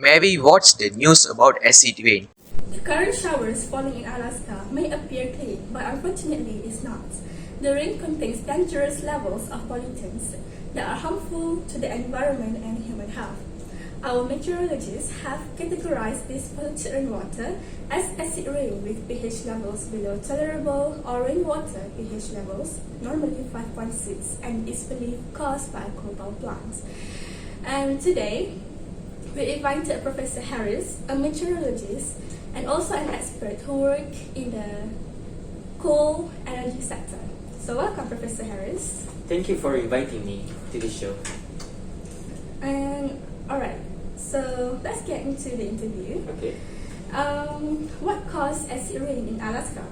Mary, what's the news about acid rain? The current showers falling in Alaska may appear clean, but unfortunately is not. The rain contains dangerous levels of pollutants that are harmful to the environment and human health. Our meteorologists have categorized this polluted rainwater as acid rain with pH levels below tolerable or rainwater pH levels, normally 5.6, and is believed caused by coal power plants. And today, we invited Professor Harris, a meteorologist and also an expert who works in the coal energy sector. So welcome, Professor Harris. Thank you for inviting me to this show. And alright, so let's get into the interview. Okay. What caused acid rain in Alaska?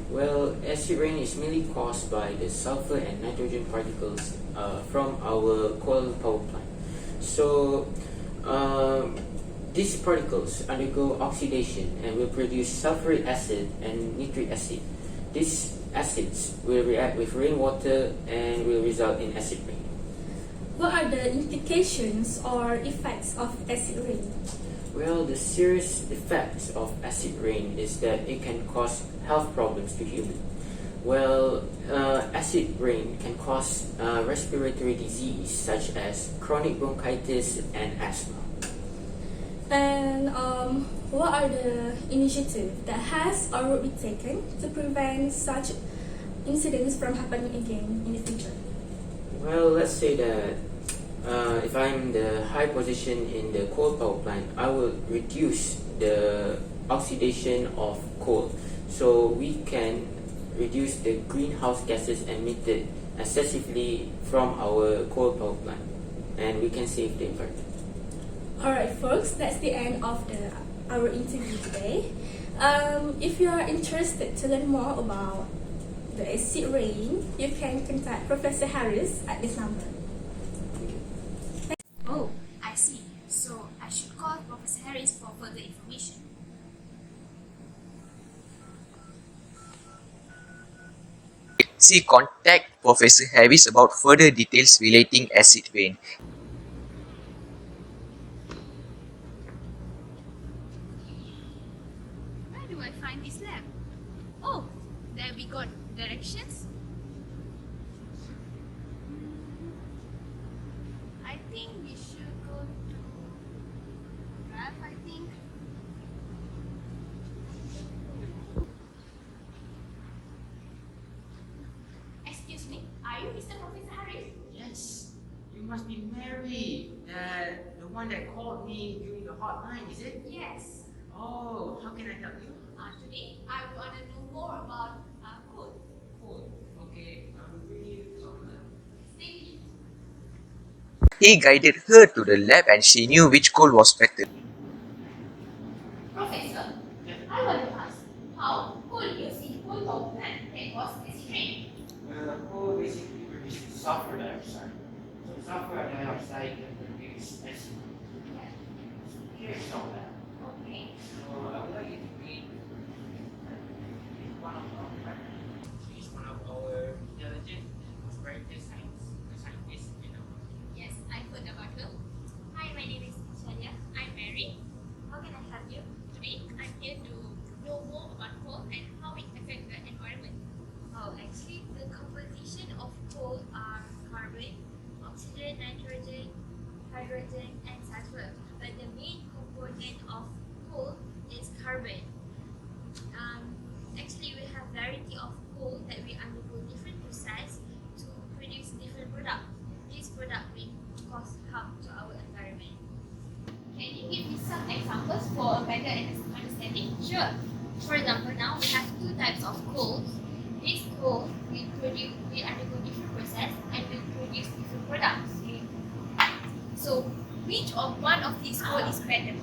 Well, acid rain is mainly caused by the sulfur and nitrogen particles from our coal power plant. So, these particles undergo oxidation and will produce sulfuric acid and nitric acid. These acids will react with rainwater and will result in acid rain. What are the implications or effects of acid rain? Well, the serious effects of acid rain is that it can cause health problems to humans. Well, acid rain can cause respiratory disease such as chronic bronchitis and asthma. And what are the initiatives that has or will be taken to prevent such incidents from happening again in the future? Well, let's say that if I'm the high position in the coal power plant, I will reduce the oxidation of coal so we can reduce the greenhouse gases emitted excessively from our coal power plant and we can save the environment. Alright folks, that's the end of our interview today. If you are interested to learn more about the acid rain, you can contact Professor Harris at this number. Oh, I see. So I should call Professor Harris for further information. See, contact Professor Harris about further details relating acid rain. Where do I find this lab? Oh, there we got directions. I think we should go to graph, I think. Excuse me, are you Mr. Professor Harris? Yes, you must be Mary, the one that called me during the hotline, is it? Yes. Oh, how can I help you? Today I want to know more about code. Cool. Okay, I will bring you some. Stay. He guided her to the lab and she knew which coal was better. Professor, I want to ask, how could you see coal power plant that was acid rain? Well, coal basically produces sulfur dioxide. So sulfur dioxide can produce acid. Here's some of that. Okay. So I would like you to read one of our He's one of our intelligent and prospective scientists, you know. Yes, I heard about her. Hi, my name is Shalia. I'm Mary. How can I help you? Today, I'm here to know more about coal and how it affects the environment. Oh, actually, the composition of coal are carbon, oxygen, nitrogen, hydrogen, and sulfur. But the main component of coal is carbon. Actually, we have variety of coal that we undergo different process to produce different products. This product may cause harm to our environment. Can you give me some examples for a better understanding? Sure. For example, now we have two types of coal. This coal we undergo different process and we produce different products. Okay? So, which of one of these coal is better?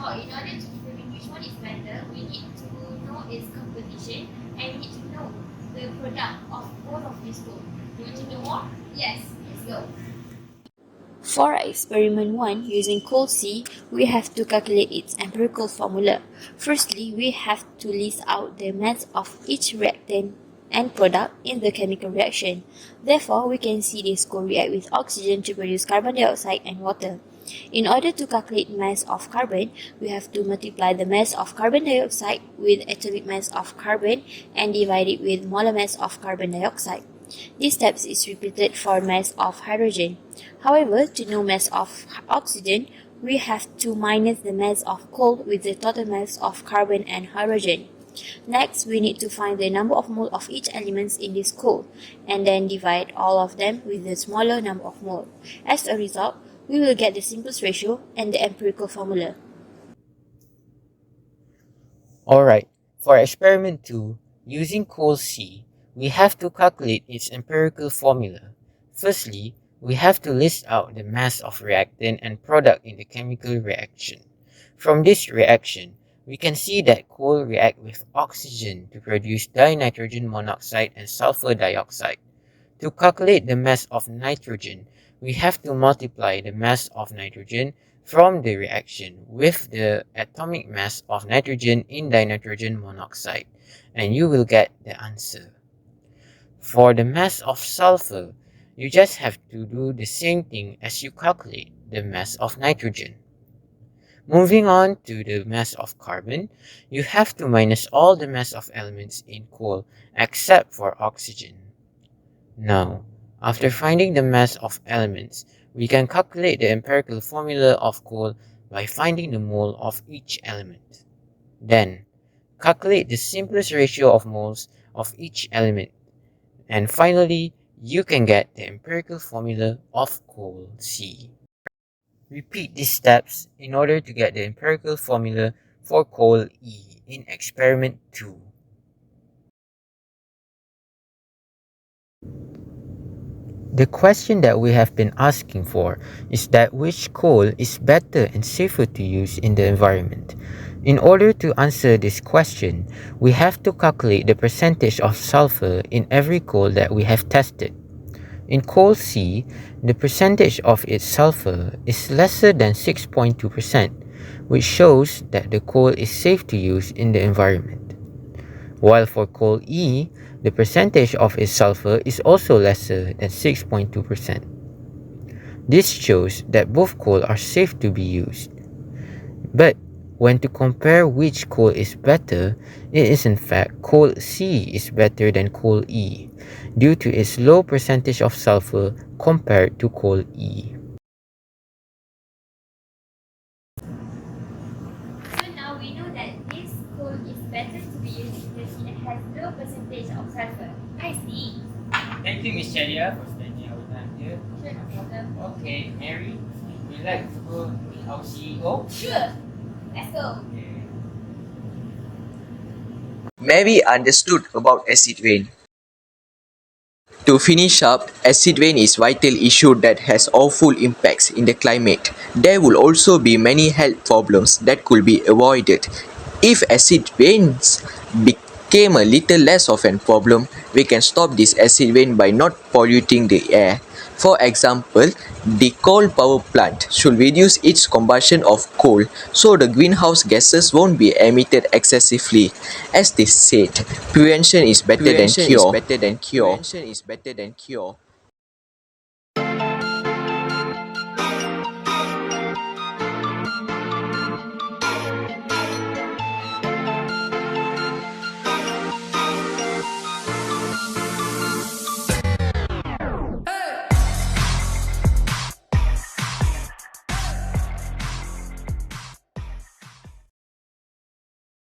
Oh, in order to determine which one is better, we need to know its composition and we need to know the product of both of these coal. Do you want to know more? Yes, let's go. For experiment 1 using coal C, we have to calculate its empirical formula. Firstly, we have to list out the mass of each reactant and product in the chemical reaction. Therefore, we can see this coal react with oxygen to produce carbon dioxide and water. In order to calculate mass of carbon, we have to multiply the mass of carbon dioxide with atomic mass of carbon and divide it with molar mass of carbon dioxide. This step is repeated for mass of hydrogen. However, to know mass of oxygen, we have to minus the mass of coal with the total mass of carbon and hydrogen. Next, we need to find the number of mole of each element in this coal, and then divide all of them with the smaller number of mole. As a result, we will get the simplest ratio and the empirical formula. Alright, for experiment 2, using coal C, we have to calculate its empirical formula. Firstly, we have to list out the mass of reactant and product in the chemical reaction. From this reaction, we can see that coal react with oxygen to produce dinitrogen monoxide and sulfur dioxide. To calculate the mass of nitrogen, we have to multiply the mass of nitrogen from the reaction with the atomic mass of nitrogen in dinitrogen monoxide, and you will get the answer. For the mass of sulfur, you just have to do the same thing as you calculate the mass of nitrogen. Moving on to the mass of carbon, you have to minus all the mass of elements in coal except for oxygen. Now, after finding the mass of elements, we can calculate the empirical formula of coal by finding the mole of each element. Then, calculate the simplest ratio of moles of each element. And finally, you can get the empirical formula of coal C. Repeat these steps in order to get the empirical formula for coal E in experiment 2. The question that we have been asking for is that which coal is better and safer to use in the environment. In order to answer this question, we have to calculate the percentage of sulfur in every coal that we have tested. In coal C, the percentage of its sulfur is lesser than 6.2%, which shows that the coal is safe to use in the environment. While for coal E, the percentage of its sulfur is also lesser than 6.2%. This shows that both coal are safe to be used. But when to compare which coal is better, it is in fact coal C is better than coal E, due to its low percentage of sulfur compared to coal E. So now we know that this coal is better to be used because it has low percentage of sulfur. I see. Thank you, Miss Chelia, for spending our time here. Sure, no problem. Okay, Mary, would you like to go meet our CEO? Sure. Let's go. Mary understood about acid rain. To finish up, acid rain is a vital issue that has awful impacts in the climate. There will also be many health problems that could be avoided. If acid rains became a little less of a problem, we can stop this acid rain by not polluting the air. For example, the coal power plant should reduce its combustion of coal so the greenhouse gases won't be emitted excessively. As they said, prevention is better than cure. Prevention is better than cure.